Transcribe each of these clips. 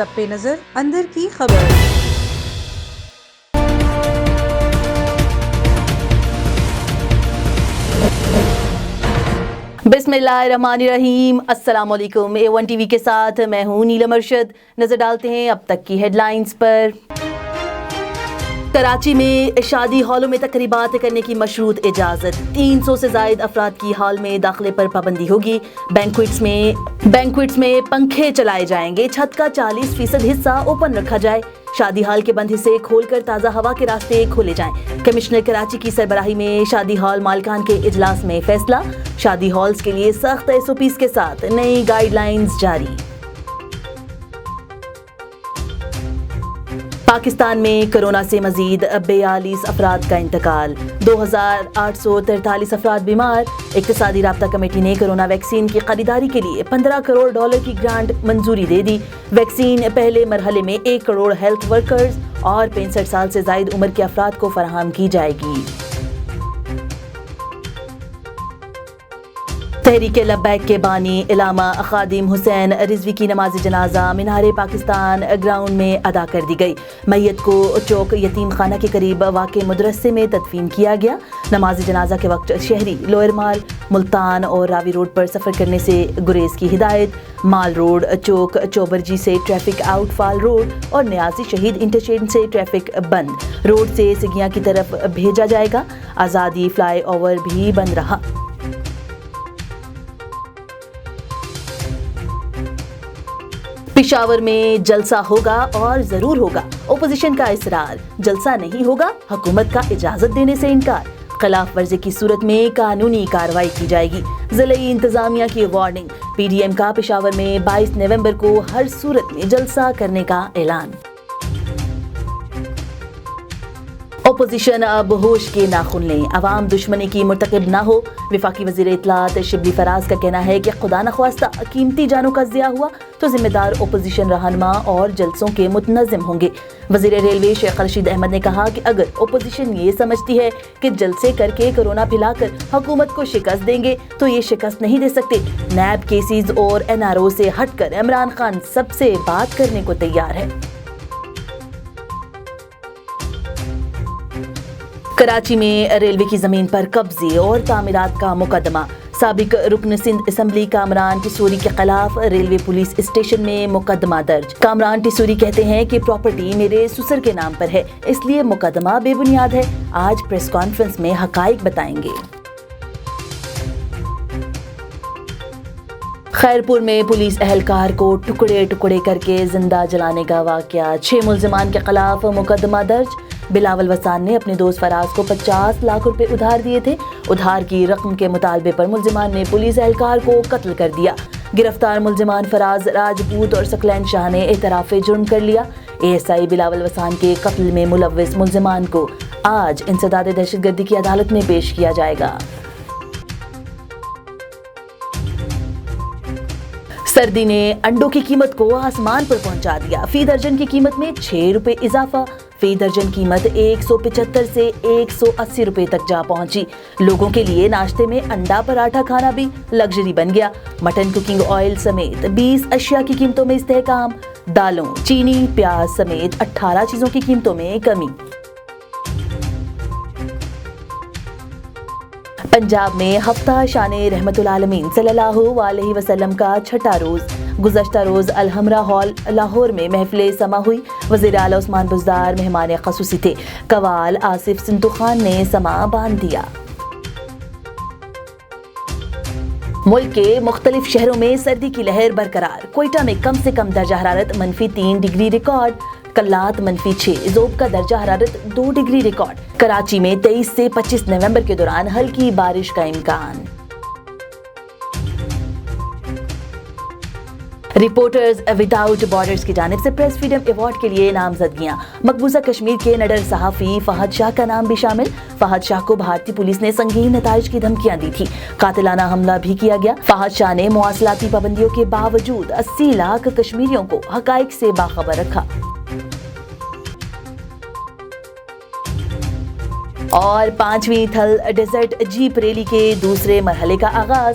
سب پہ نظر اندر کی خبر۔ بسم اللہ الرحمن الرحیم، السلام علیکم۔ A1 ٹی وی کے ساتھ میں ہوں نیلم ارشد۔ نظر ڈالتے ہیں اب تک کی ہیڈ لائنز پر۔ کراچی میں شادی ہالوں میں تقریبات کرنے کی مشروط اجازت، 300 سے زائد افراد کی ہال میں داخلے پر پابندی ہوگی۔ بینکویٹس میں پنکھے چلائے جائیں گے، چھت کا 40% حصہ اوپن رکھا جائے۔ شادی ہال کے بند حصے کھول کر تازہ ہوا کے راستے کھولے جائیں۔ کمشنر کراچی کی سربراہی میں شادی ہال مالکان کے اجلاس میں فیصلہ، شادی ہالز کے لیے سخت SOPs کے ساتھ نئی گائیڈ لائنز جاری۔ پاکستان میں کورونا سے مزید 42 افراد کا انتقال، 2843 افراد بیمار۔ اقتصادی رابطہ کمیٹی نے کورونا ویکسین کی خریداری کے لیے $15 کروڑ کی گرانٹ منظوری دے دی۔ ویکسین پہلے مرحلے میں 1 کروڑ ہیلتھ ورکرز اور 65 سال سے زائد عمر کے افراد کو فراہم کی جائے گی۔ تحریک لبیک کے بانی علامہ خادم حسین رضوی کی نماز جنازہ مینار پاکستان گراؤنڈ میں ادا کر دی گئی۔ میت کو چوک یتیم خانہ کے قریب واقع مدرسے میں تدفین کیا گیا۔ نماز جنازہ کے وقت شہری لوئر مال، ملتان اور راوی روڈ پر سفر کرنے سے گریز کی ہدایت۔ مال روڈ، چوک چوبرجی سے ٹریفک آؤٹ فال روڈ اور نیازی شہید انٹرچینج سے ٹریفک بند، روڈ سے سگیاں کی طرف بھیجا جائے گا۔ آزادی فلائی اوور بھی بند رہا۔ پشاور میں جلسہ ہوگا اور ضرور ہوگا، اپوزیشن کا اصرار۔ جلسہ نہیں ہوگا، حکومت کا اجازت دینے سے انکار۔ خلاف ورزی کی صورت میں قانونی کارروائی کی جائے گی۔ ضلعی انتظامیہ کی وارننگ، PDM کا پشاور میں 22 نومبر کو ہر صورت میں جلسہ کرنے کا اعلان۔ اپوزیشن اب ہوش کے ناخن لیں، عوام دشمنی کی مرتکب نہ ہو۔ وفاقی وزیر اطلاعات شبلی فراز کا کہنا ہے کہ خدا نخواستہ قیمتی جانوں کا ضیاع ہوا تو ذمہ دار اپوزیشن رہنما اور جلسوں کے متنظم ہوں گے۔ وزیر ریلوے شیخ رشید احمد نے کہا کہ اگر اپوزیشن یہ سمجھتی ہے کہ جلسے کر کے کورونا پھیلا کر حکومت کو شکست دیں گے تو یہ شکست نہیں دے سکتے۔ نیب کیسز اور NRO سے ہٹ کر عمران خان سب سے بات کرنے کو تیار ہے۔ کراچی میں ریلوے کی زمین پر قبضے اور تعمیرات کا مقدمہ، سابق رکن سندھ اسمبلی کامران ٹیسوری کے خلاف ریلوے پولیس اسٹیشن میں مقدمہ درج۔ کامران ٹیسوری کہتے ہیں کہ پراپرٹی میرے سسر کے نام پر ہے، اس لیے مقدمہ بے بنیاد ہے۔ آج پریس کانفرنس میں حقائق بتائیں گے۔ خیرپور میں پولیس اہلکار کو ٹکڑے ٹکڑے کر کے زندہ جلانے کا واقعہ، 6 ملزمان کے خلاف مقدمہ درج۔ بلاول وسان نے اپنے دوست فراز کو 50 لاکھ روپے ادھار دیے تھے۔ ادھار کی رقم کے مطالبے پر ملزمان نے پولیس اہلکار کو قتل کر دیا۔ گرفتار ملزمان فراز راجپوت اور سکلین شاہ نے اعتراف جرم کر لیا۔ ASI بلاول وسان کے قتل میں ملوث ملزمان کو آج انسداد دہشت گردی کی عدالت میں پیش کیا جائے گا۔ سردی نے انڈوں کی قیمت کو آسمان پر پہنچا دیا، فی درجن کی قیمت میں 6 روپے اضافہ، فی درجن قیمت 175 سے 180 روپے تک جا پہنچی۔ لوگوں کے لیے ناشتے میں انڈا پراٹھا کھانا بھی لگژری بن گیا۔ مٹن، کوکنگ آئل سمیت 20 اشیاء کی قیمتوں میں استحکام، دالوں، چینی، پیاز سمیت 18 چیزوں کی قیمتوں میں کمی۔ پنجاب میں ہفتہ شان رحمت العالمین صلی اللہ علیہ وسلم کا 6واں روز، گزشتہ روز الحمرا ہال لاہور میں محفل سما ہوئی۔ وزیر اعلیٰ عثمان بزدار مہمان خصوصی تھے۔ قوال آصف سنتو خان نے سما باندھ دیا۔ ملک کے مختلف شہروں میں سردی کی لہر برقرار، کوئٹہ میں کم سے کم درجہ حرارت -3 ڈگری ریکارڈ، کلات -6، ذوب کا درجہ حرارت 2 ڈگری ریکارڈ۔ کراچی میں 23 سے 25 نومبر کے دوران ہلکی بارش کا امکان۔ رپورٹرز وداؤٹ بارڈرز کی جانب سے پریس فریڈم ایوارڈ کے لیے نامزدگیاں، مقبوضہ کشمیر کے نڈر صحافی فہد شاہ کا نام بھی شامل۔ فہد شاہ کو بھارتی پولیس نے سنگین نتائج کی دھمکیاں دی تھی، قاتلانہ حملہ بھی کیا گیا۔ فہد شاہ نے مواصلاتی پابندیوں کے باوجود 80 لاکھ کشمیریوں کو حقائق سے باخبر رکھا۔ اور 5ویں تھل ڈیزرٹ جیپ ریلی کے دوسرے مرحلے کا آغاز،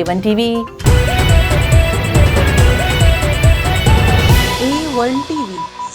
A1 TV। A1 TV,